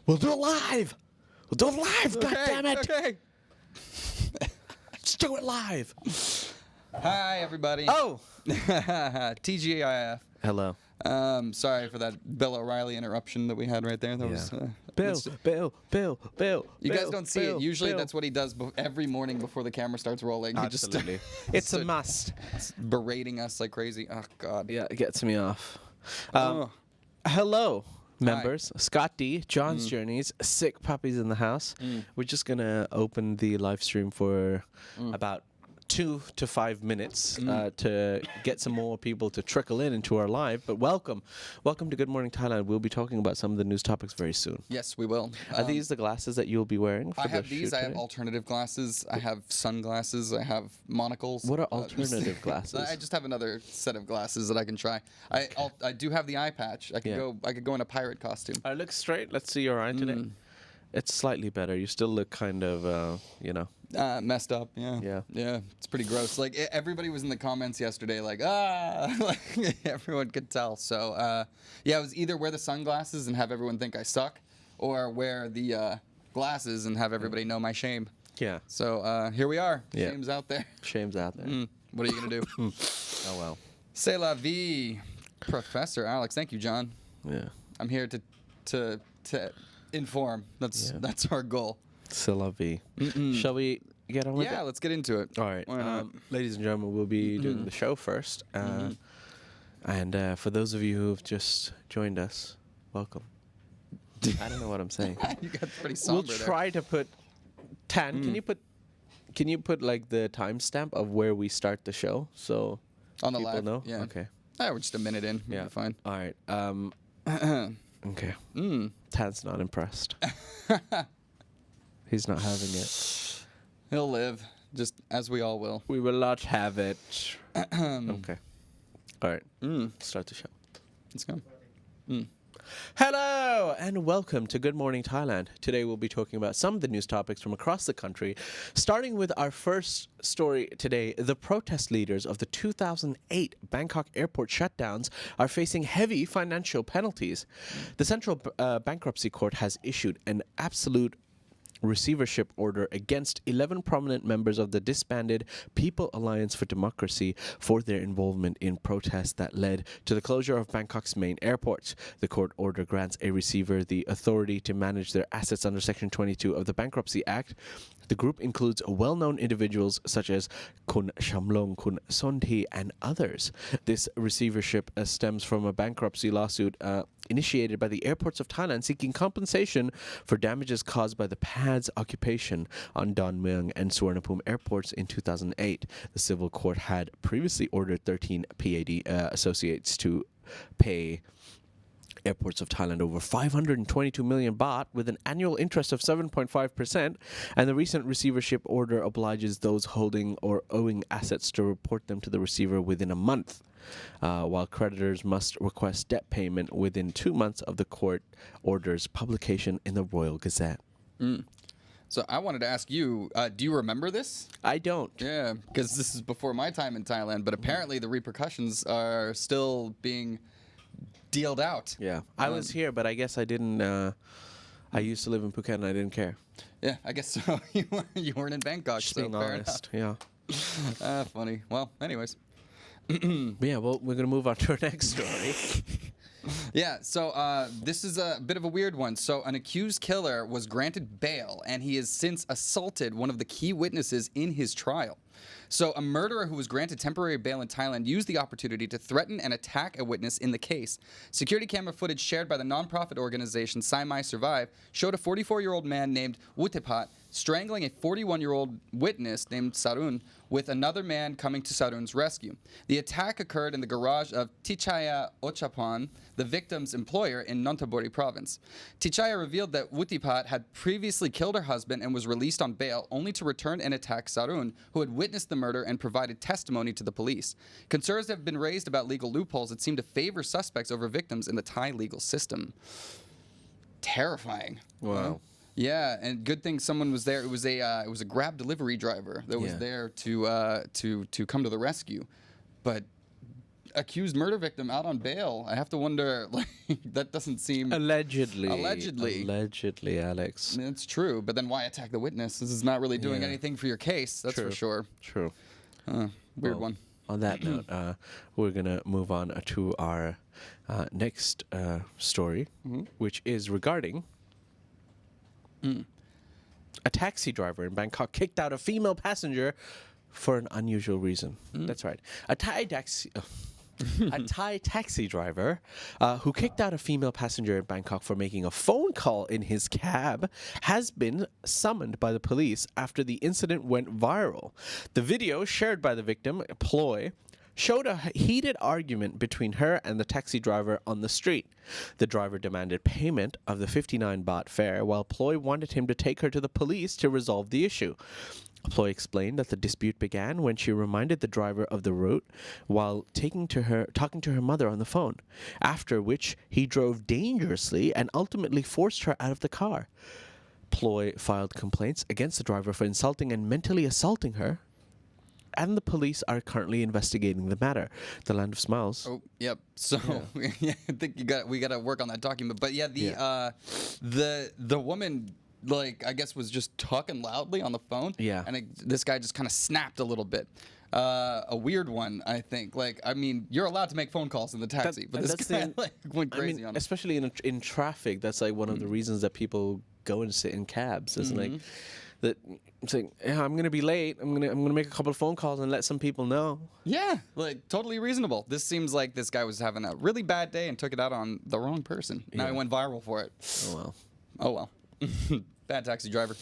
We'll do it live. We'll do it live. God damn it. Okay. Let's do it live. Hi, everybody. Oh. TGIF. Hello. Sorry for that Bill O'Reilly interruption that we had right there. That was Bill. You guys don't see it. Usually that's what he does every morning before the camera starts rolling. Absolutely. He just It's a must. berating us like crazy. Oh, God. Yeah, it gets me off. Hello, members. Scott D, John's Journeys, sick puppies in the house. We're just going to open the live stream for about 2 to 5 minutes to get some more people to trickle into our live. But welcome to Good Morning Thailand. We'll be talking about some of the news topics very soon. Yes, we will. Are these the glasses that you'll be wearing? For I have these. I have today? alternative glasses. I have sunglasses. I have monocles. What are alternative glasses? I just have another set of glasses that I can try. I do have the eye patch. I could go in a pirate costume. I look straight. Let's see your eye today. It's slightly better. You still look kind of, Messed up, yeah. It's pretty gross. Like everybody was in the comments yesterday, like like everyone could tell. So it was either wear the sunglasses and have everyone think I suck, or wear the glasses and have everybody know my shame. Yeah. So here we are. Yeah. Shame's out there. Shame's out there. What are you gonna do? Oh well. C'est la vie, Professor Alex. Thank you, John. Yeah. I'm here to inform. That's our goal. C'est la vie. Shall we get on with it? Yeah, let's get into it. All right. Ladies and gentlemen, we'll be doing the show first. And for those of you who've just joined us, welcome. I don't know what I'm saying. You got pretty somber We'll try to put... Tan, can you put like the timestamp of where we start the show so on the people live? know? Yeah. Okay. We're just a minute in. We'll be fine. All right. Okay. Tan's not impressed. He's not having it. He'll live, just as we all will. We will not have it. Okay. All right. Start the show. Let's go. Hello and welcome to Good Morning Thailand. Today we'll be talking about some of the news topics from across the country. Starting with our first story today, the protest leaders of the 2008 Bangkok airport shutdowns are facing heavy financial penalties. The Central Bankruptcy Court has issued an absolute receivership order against 11 prominent members of the disbanded People Alliance for Democracy for their involvement in protests that led to the closure of Bangkok's main airport. The court order grants a receiver the authority to manage their assets under Section 22 of the Bankruptcy Act. The group includes well-known individuals such as Kun Shamlong, Kun Sonthi, and others. This receivership stems from a bankruptcy lawsuit initiated by the airports of Thailand seeking compensation for damages caused by the PAD's occupation on Don Mueang and Suvarnabhumi airports in 2008. The civil court had previously ordered 13 PAD associates to pay airports of Thailand over 522 million baht with an annual interest of 7.5%, and the recent receivership order obliges those holding or owing assets to report them to the receiver within a month, while creditors must request debt payment within 2 months of the court order's publication in the Royal Gazette. So I wanted to ask you, do you remember this? I don't. Yeah, because this is before my time in Thailand, but apparently the repercussions are still being dealed out. Yeah, I was here, but I guess I didn't. I used to live in Phuket, and I didn't care. Yeah, I guess so. You weren't in Bangkok, Just so being fair honest. enough. Yeah. Funny. Well, anyways. Yeah. Well, we're gonna move on to our next story. Yeah, so this is a bit of a weird one. So an accused killer was granted bail, and he has since assaulted one of the key witnesses in his trial. So a murderer who was granted temporary bail in Thailand used the opportunity to threaten and attack a witness in the case. Security camera footage shared by the nonprofit organization Sai Mai Survive showed a 44-year-old man named Wutipat strangling a 41-year-old witness named Sarun with another man coming to Sarun's rescue. The attack occurred in the garage of Tichaya Ochapan, the victim's employer in Nonthaburi province. Tichaya revealed that Wutipat had previously killed her husband and was released on bail, only to return and attack Sarun, who had witnessed the murder and provided testimony to the police. Concerns have been raised about legal loopholes that seem to favor suspects over victims in the Thai legal system. Terrifying. Wow. Yeah, and good thing someone was there. It was a Grab delivery driver that was there to come to the rescue. But accused murder victim out on bail. I have to wonder, like, that doesn't seem... Allegedly. Allegedly. Allegedly, Alex. It's true, but then why attack the witness? This is not really doing Yeah. anything for your case, that's for sure. True. Weird Well, one. On that note, we're going to move on to our next story, which is regarding a taxi driver in Bangkok kicked out a female passenger for an unusual reason. That's right. A Thai taxi driver who kicked out a female passenger in Bangkok for making a phone call in his cab has been summoned by the police after the incident went viral. The video shared by the victim, Ploy, showed a heated argument between her and the taxi driver on the street. The driver demanded payment of the 59 baht fare, while Ploy wanted him to take her to the police to resolve the issue. Ploy explained that the dispute began when she reminded the driver of the route while talking to her mother on the phone, after which he drove dangerously and ultimately forced her out of the car. Ploy filed complaints against the driver for insulting and mentally assaulting her, and the police are currently investigating the matter. The Land of Smiles. Oh, yep. So yeah, I think we got to work on that document. But yeah, the woman, like, I guess was just talking loudly on the phone. Yeah. And this guy just kind of snapped a little bit. A weird one, I think. Like, I mean, you're allowed to make phone calls in the taxi, but this guy went crazy on it. Especially in traffic, that's like one of the reasons that people go and sit in cabs. It's like that. It's like, yeah, I'm gonna be late. I'm gonna make a couple of phone calls and let some people know. Yeah, like totally reasonable. This seems like this guy was having a really bad day and took it out on the wrong person. Now he went viral for it. Oh well. Oh well. Bad taxi driver.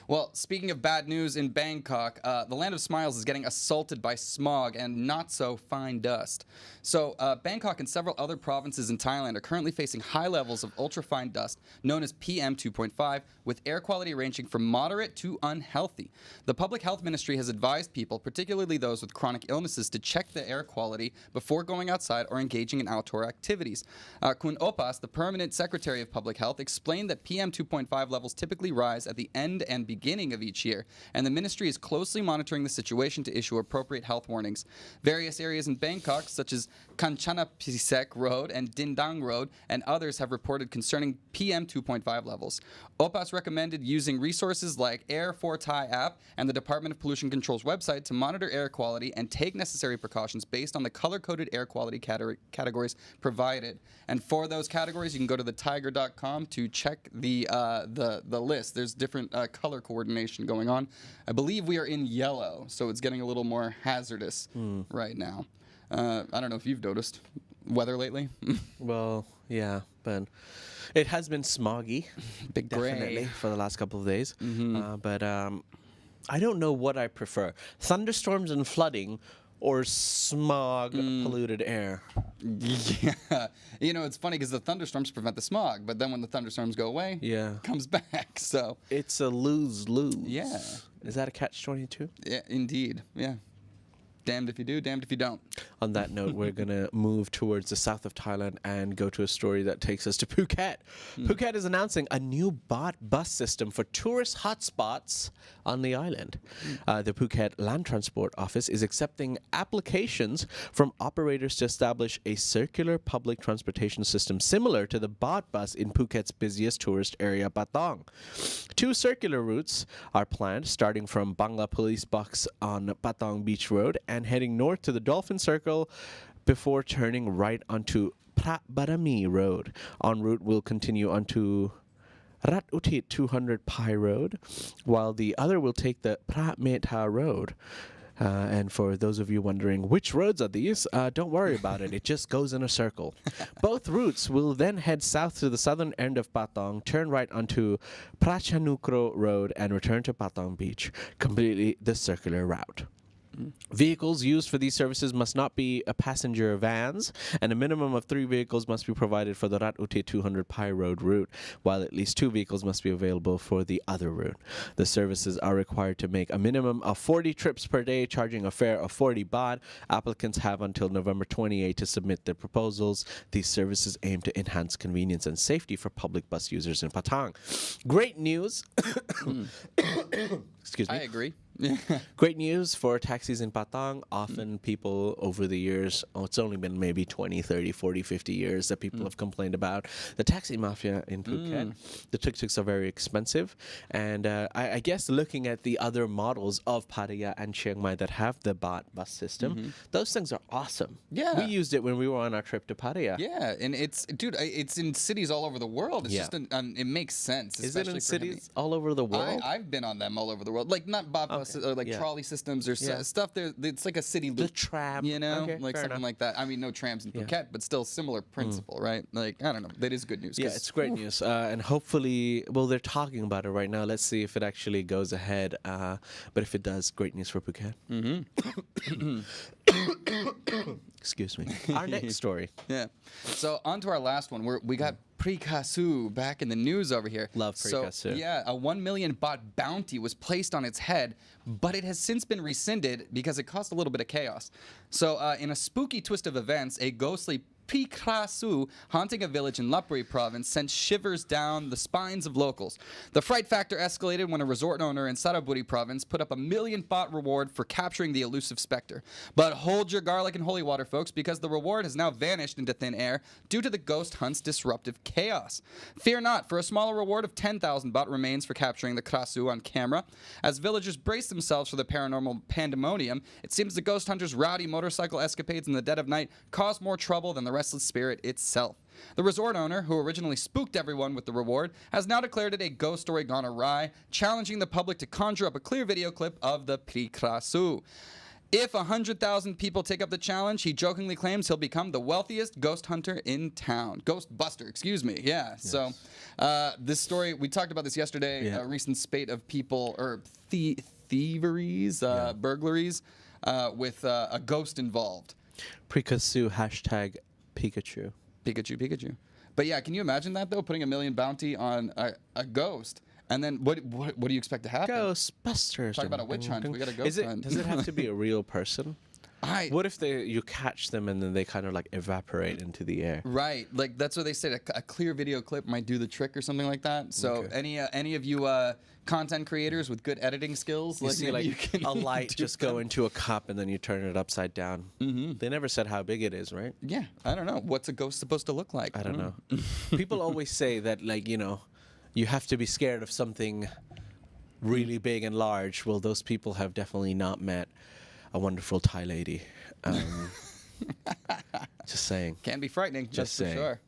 Well, speaking of bad news in Bangkok, the Land of Smiles is getting assaulted by smog and not so fine dust. So Bangkok and several other provinces in Thailand are currently facing high levels of ultrafine dust known as PM 2.5, with air quality ranging from moderate to unhealthy. The Public Health Ministry has advised people, particularly those with chronic illnesses, to check the air quality before going outside or engaging in outdoor activities. Kun Opas, the permanent secretary of Public Health, explained that PM 2.5 levels typically rise at the end and beginning of each year, and the ministry is closely monitoring the situation to issue appropriate health warnings. Various areas in Bangkok, such as Kanchanaburi Road and Dindang Road, and others have reported concerning PM 2.5 levels. Opas recommended using resources like Air for Thai app and the Department of Pollution Control's website to monitor air quality and take necessary precautions based on the color-coded air quality categories provided. And for those categories, you can go to the Thaiger.com to check the list. There's different color coordination going on. I believe we are in yellow, so it's getting a little more hazardous right now. I don't know if you've noticed weather lately. Well, yeah, but it has been smoggy, Big definitely, gray. for the last couple of days. But I don't know what I prefer: thunderstorms and flooding, or smog, polluted air. Yeah, you know, it's funny because the thunderstorms prevent the smog, but then when the thunderstorms go away, it comes back. So it's a lose-lose. Yeah. Is that a catch-22? Yeah, indeed. Yeah. Damned if you do, damned if you don't. On that note, we're going to move towards the south of Thailand and go to a story that takes us to Phuket. Phuket is announcing a new bus system for tourist hotspots on the island. The Phuket Land Transport Office is accepting applications from operators to establish a circular public transportation system similar to the bus in Phuket's busiest tourist area, Patong. 2 circular routes are planned, starting from Bangla Police Box on Patong Beach Road and heading north to the Dolphin Circle before turning right onto Prat Barami Road. En route will continue onto Rat Utit 200 Pai Road, while the other will take the Prat Meta Road. And for those of you wondering which roads are these, don't worry about it. It just goes in a circle. Both routes will then head south to the southern end of Patong, turn right onto Prachanukro Road, and return to Patong Beach, completely the circular route. Vehicles used for these services must not be passenger vans, and a minimum of 3 vehicles must be provided for the Rat Utit 200 Pai Road route, while at least 2 vehicles must be available for the other route. The services are required to make a minimum of 40 trips per day, charging a fare of 40 baht. Applicants have until November 28 to submit their proposals. These services aim to enhance convenience and safety for public bus users in Patong. Great news. Excuse me. I agree. Great news for taxis in Patong. Often people over the years, it's only been maybe 20, 30, 40, 50 years that people have complained about the taxi mafia in Phuket. The tuk-tuks are very expensive. And I guess looking at the other models of Pattaya and Chiang Mai that have the bus system, those things are awesome. Yeah. We used it when we were on our trip to Pattaya. Yeah, and it's in cities all over the world. It's just it makes sense. Is it in especially for him. cities all over the world? I've been on them all over the world, like not buses or like trolley systems or stuff. There, it's like a city loop. The tram, you know, okay, like fair something enough. like that. I mean, no trams in Phuket, but still similar principle, right? Like I don't know, that is good news. Yeah, it's great news, and hopefully, well, they're talking about it right now. Let's see if it actually goes ahead. But if it does, great news for Phuket. Excuse me. Our next story. Yeah. So on to our last one. We got Prikasu back in the news over here. Love Prikasu. So, yeah, a 1 million baht bounty was placed on its head, but it has since been rescinded because it caused a little bit of chaos. So in a spooky twist of events, a ghostly Prikasu haunting a village in Lapri province sent shivers down the spines of locals. The fright factor escalated when a resort owner in Saraburi province put up a 1 million baht reward for capturing the elusive specter. But hold your garlic and holy water, folks, because the reward has now vanished into thin air due to the ghost hunt's disruptive chaos. Fear not, for a smaller reward of 10,000 baht remains for capturing the Krasu on camera. As villagers brace themselves for the paranormal pandemonium, it seems the ghost hunter's rowdy motorcycle escapades in the dead of night caused more trouble than the restless spirit itself. The resort owner, who originally spooked everyone with the reward, has now declared it a ghost story gone awry, challenging the public to conjure up a clear video clip of the Prikrasu. If 100,000 people take up the challenge, he jokingly claims he'll become the wealthiest ghost hunter in town. Ghost buster, excuse me. Yeah. Yes. So this story, we talked about this yesterday, a recent spate of people, or thieveries, burglaries, with a ghost involved. Prikasu, hashtag Pikachu. Pikachu. But yeah, can you imagine that though? Putting $1 million bounty on a ghost, and then what do you expect to happen? Ghostbusters. Talk about a witch hunt. We got a ghost hunt. Does it have to be a real person? What if you catch them and then they kind of like evaporate into the air? Right, like that's what they said. A clear video clip might do the trick or something like that. So any of you content creators with good editing skills, you see like you can a light just go into a cup and then you turn it upside down. They never said how big it is, right? Yeah, I don't know. What's a ghost supposed to look like? I don't know. People always say that, like, you have to be scared of something really big and large. Well, those people have definitely not met a wonderful Thai lady. Just saying. Can be frightening, Just that's for sure.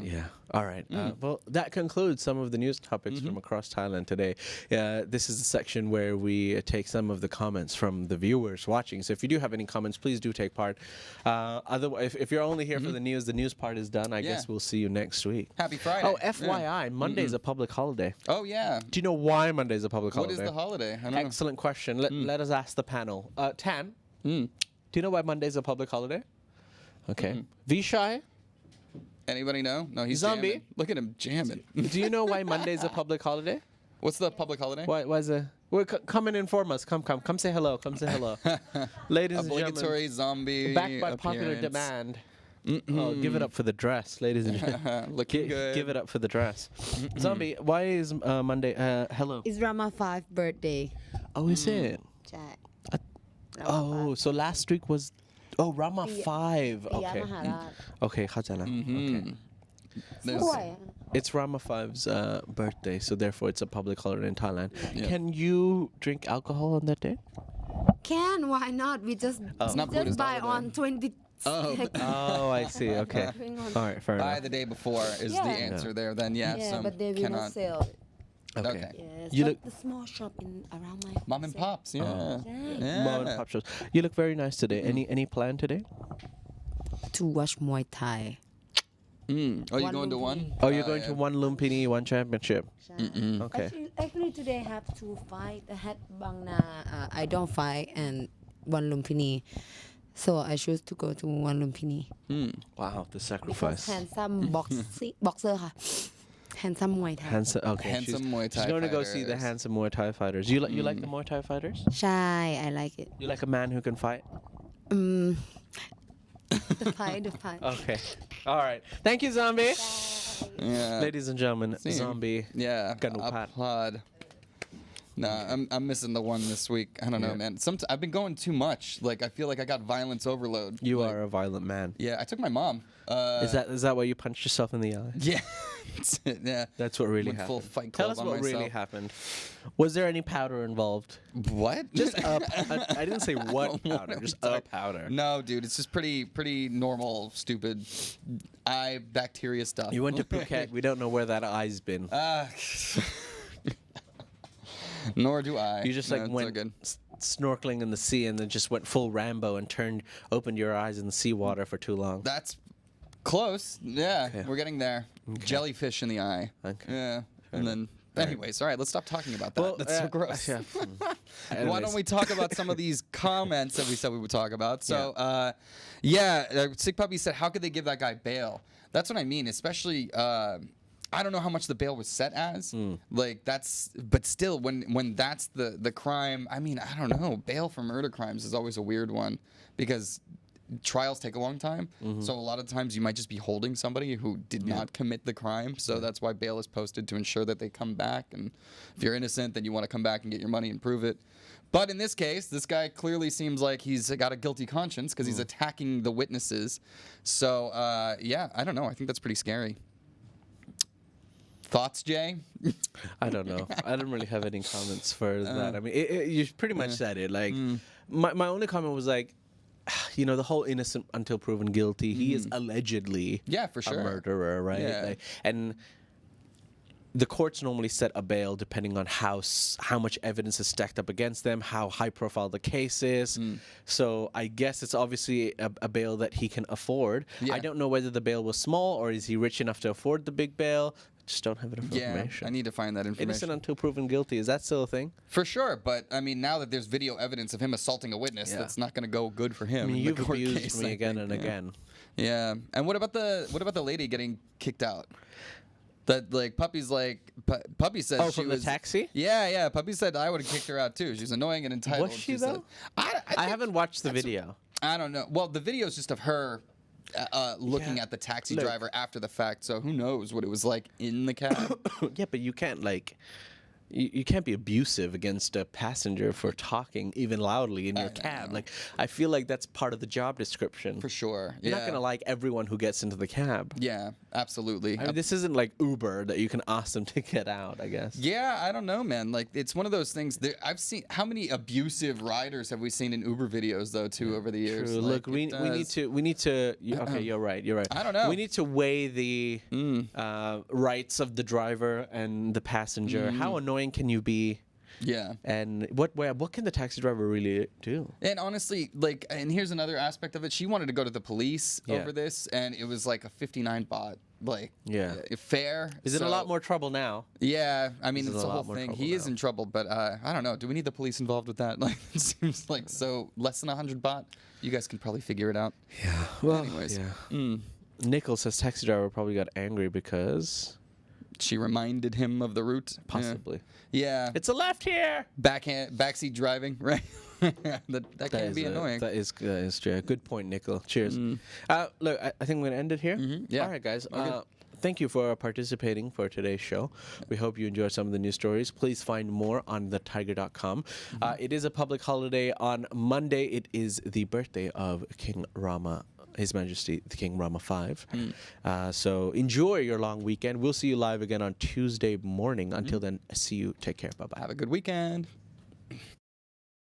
Yeah. All right. Well, that concludes some of the news topics from across Thailand today. This is the section where we take some of the comments from the viewers watching. So if you do have any comments, please do take part. Otherwise, if you're only here for the news part is done. I guess we'll see you next week. Happy Friday. Oh, FYI, Monday's a public holiday. Oh, yeah. Do you know why Monday's a public holiday? What is the holiday? I don't know. Excellent question. Let us ask the panel. Tan, do you know why Monday's a public holiday? Okay. Vishai? Anybody know? No, he's Zombie. jamming. Look at him jamming. Do you know why Monday's a public holiday? What's the public holiday? Why is it? Well, come and inform us. Come say hello. Come say hello. Ladies and gentlemen. Obligatory zombie Backed by popular demand. Oh, give it up for the dress, ladies and gentlemen. Looking good. Give it up for the dress. Zombie, why is Monday? Hello. It's Rama 5 birthday. Oh, is it? ใช่ Oh, so last week was. Oh, Rama 5. ปิยะ Okay. มหาราช Okay, เข้าใจแล้ว Okay. There's- สวย It's Rama 5's birthday, so therefore it's a public holiday in Thailand. Yeah. Can you drink alcohol on that day? Can why not we just not just Buddhist buy holiday. on 20 Oh, I see. Okay. Drink on- All right, fair Buy enough. the day before is the Yeah. answer there. Then yeah some but they will cannot. not sell it. Okay. Yes You but look- the small shop in around my Mom and pops, yeah. Yeah. Mom and pop shows. You look very nice today. Any plan today? to watch Muay Thai Oh, you going to one? Oh, you're going to one Lumpini, one championship. Okay. actually today I have two fight I had Bangna I don't fight and one Lumpini so I choose to go to one Lumpini Wow, the because sacrifice. handsome boxer ค่ะ handsome Muay Thai Handsome. Okay. Handsome Muay She's Thai going to go see the fighters. handsome Muay Thai fighters. You like the Muay Thai fighters? ใช่ I like it You like a man who can fight? the fight Okay. All right. Thank you, Zombie. Yeah. Ladies and gentlemen, See. Zombie. Yeah. Ganupat. Applaud. Nah, I'm missing the one this week. I don't know, man. I've been going too much. Like, I feel like I got violence overload. You Like, are a violent man. Yeah, I took my mom. Is that why you punched yourself in the eye? Yeah. That's it, yeah. That's what really Went happened. full Fight Tell Club us on what really myself. happened. Was there any powder involved? What? Just I didn't say what powder, are just we a talking- powder. No, dude, it's just pretty normal, stupid eye bacteria stuff. You went to Phuket. We don't know where that eye's been. Nor do I. You just No, like it's so went good. snorkeling in the sea and then just went full Rambo and opened your eyes in the seawater for too long. That's close. Yeah, Okay. we're getting there. Jellyfish in the eye. Okay. Yeah. Fair And then, anyways, all right, let's stop talking about that. Well, That's so gross. Yeah. Why Anyways. don't we talk about some of these comments that we said we would talk about? So, Sick Puppy said, how could they give that guy bail? That's what I mean, especially, I don't know how much the bail was set as. Like, but still, when that's the crime, I mean, I don't know. Bail for murder crimes is always a weird one because trials take a long time. So a lot of times you might just be holding somebody who did not commit the crime. So that's why bail is posted to ensure that they come back. And if you're innocent, then you want to come back and get your money and prove it. But in this case, this guy clearly seems like he's got a guilty conscience because he's attacking the witnesses. So, yeah, I don't know. I think that's pretty scary. Thoughts, Jay? I don't know. I don't really have any comments for that. I mean, you pretty much said it. Like, my only comment was like, you know, the whole innocent until proven guilty. He is allegedly For sure. a murderer, right? Yeah. Like, and the courts normally set a bail depending on how much evidence is stacked up against them, how high profile the case is. So I guess it's obviously a bail that he can afford. Yeah. I don't know whether the bail was small or is he rich enough to afford the big bail. Just don't have enough Yeah, information. I need to find that information. Innocent until proven guilty. Is that still a thing? For sure, but I mean, now that there's video evidence of him assaulting a witness, Yeah. that's not going to go good for him. I mean, in you've the court abused case, me I again think. and again. Yeah, and what about the lady getting kicked out? That like Puppy's like Puppy said Oh, she from was the taxi? Yeah. Puppy said I would have kicked her out too. She's annoying and entitled. Was she said. though? I I haven't watched the video. I don't know. Well, the video is just of her looking Yeah. at the taxi Look. driver after the fact. So who knows what it was like in the cab? Yeah, but you can't like. You can't be abusive against a passenger for talking even loudly in your cab. Like, I feel like that's part of the job description. For sure. You're not gonna like everyone who gets into the cab. Yeah, absolutely. I mean, this isn't like Uber that you can ask them to get out, I guess. Yeah, I don't know, man. Like, it's one of those things. I've seen how many abusive riders have we seen in Uber videos though, too, over the years. True. Like, Look, we need to. Okay, you're right. I don't know. We need to weigh the rights of the driver and the passenger. How annoying can you be? Yeah. And what can the taxi driver really do? And honestly, like, and here's another aspect of it. She wanted to go to the police Yeah. over this, and it was like a 59 baht. Like, Yeah. Fair. Is in a lot more trouble now? Yeah, I mean, He's it's in a the whole lot more thing. trouble He is now. in trouble, but I don't know. Do we need the police involved with that? Like, it seems like so less than 100 baht. You guys can probably figure it out. Yeah. Well, Anyways. yeah. Nichols says taxi driver probably got angry because She reminded him of the route. Yeah. possibly Yeah. it's a left here. Backseat driving, right? that can be annoying. That is true. Good point, Nickel. Cheers. Look, I think we're gonna end it here. Yeah. All right, guys. Okay. Thank you for participating for today's show. We hope you enjoyed some of the news stories. Please find more on thetiger.com. It is a public holiday on Monday. It is the birthday of King Rama, His Majesty the King Rama V. So enjoy your long weekend. We'll see you live again on Tuesday morning. Until then, see you. Take care. Bye bye. Have a good weekend.